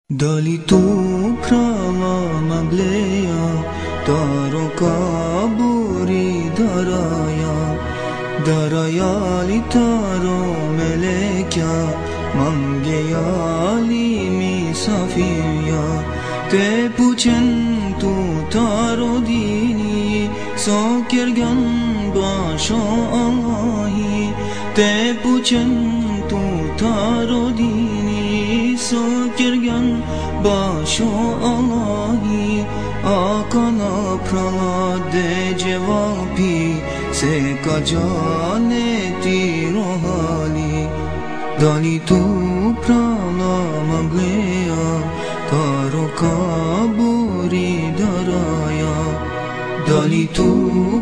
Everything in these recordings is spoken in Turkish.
Dali tu prava magleya, taro kaburi daraya, darayali taro melekya, mangeyali misafirya. Te puchen tu taro dini, sokergan basho Allahi. Te puchen tu taro dini, sokergan basho Allahi. Akana prala de cevapi, se kajane tiro hali. Dali tu prala magleya, taro kaburi daraya. Dali tu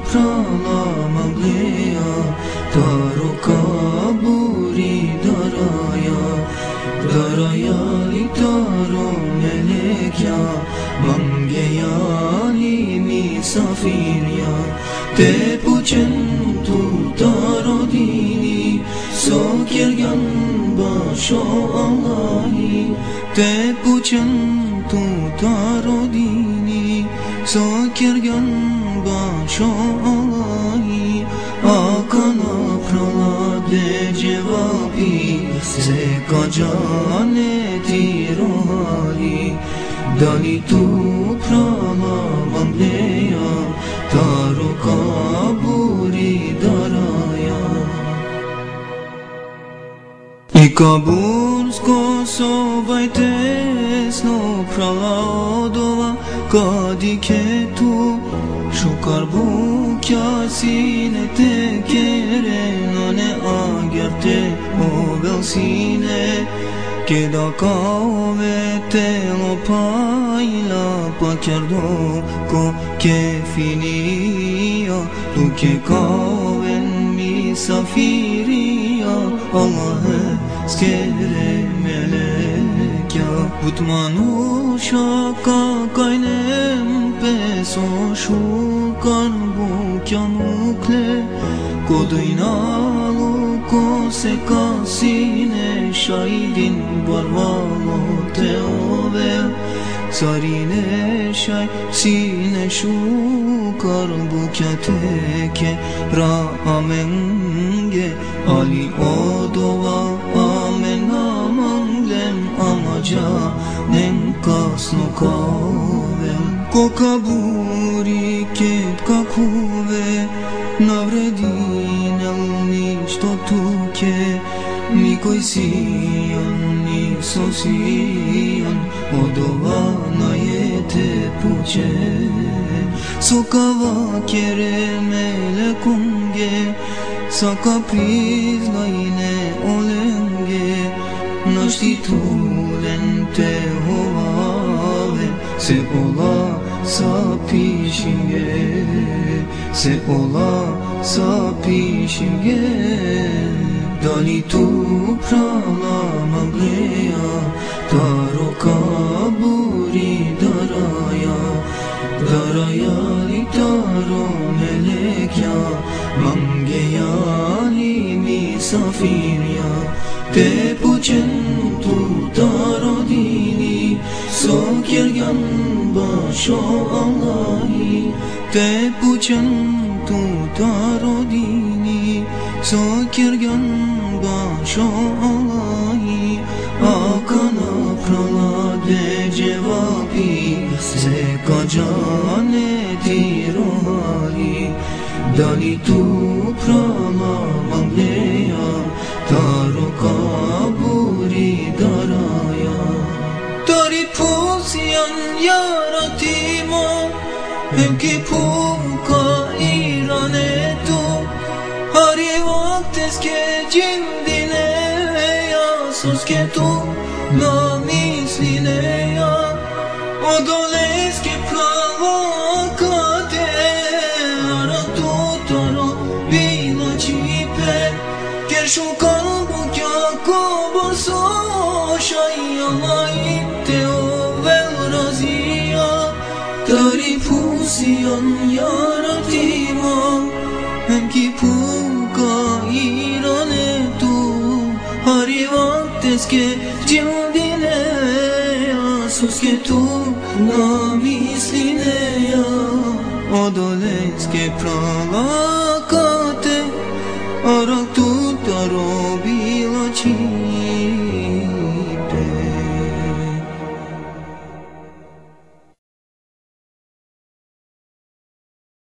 prala magleya, taro kaburi daraya. Darayali taro melekya, mangeyali misafirya. Te puchen tu taro dini, sokergan basho Allahi. Te puchen tu taro dini, sokergan basho Allahi. Akana prala de cevapi, se kajane tiro hali. Dali tu prala magleya, taro kaburi daraya. I kabursko sovajtes no prala odova, kadi ke tu shukar bukya sine te kere nane agerte ovel sine. Che da kove te lo paila pa kerdo ko ke finia. Tu ke kaven misafiria, Allah'e skere melekya. Utmanu şaka kaynem peso şukar bukya nukle. Kodinalu ko se kasine, şaidin barvalo te ove. Sarine şay sine şukar bukya teke ramenge. Ali odova amen amanglem amaca nem kasno kave. Ko kaburi ket kakuve, navredin el ništo tuke. Nikoj sijan, niso sijan, odova najete puće. Sokava kere melekunge, saka priznajne olenge. Našti tulen te hovave, se ola sapišinge, se ola sapišinge. Dali tu prala magleya, taro kaburi daraya. Darayali taro melekya, mangeyali misafirya. Te puchen tu taro dini, sokergan basho Allahi. Te puchen tu taro dini, sokergan basho Allahi. Akana prala de cevapi, se kajane tiro hali. Dali tu prala magleya, taro kaburi daraya. Dari pusyan yaratimo, hem ki puka irane tu. Hari vaktes ke cimdine ya, sus ke tu na misline ya. Odoles ke prava kate, ara tu taro vila čipe. Ker šukal bukja ko borso, šajja te ovel razija. Dari pusiyan yaratimo, hem ki puka irane tu. Hari vaktes ke cimdine ya. Isus che tu namisli neja, o dolesc che pralakate,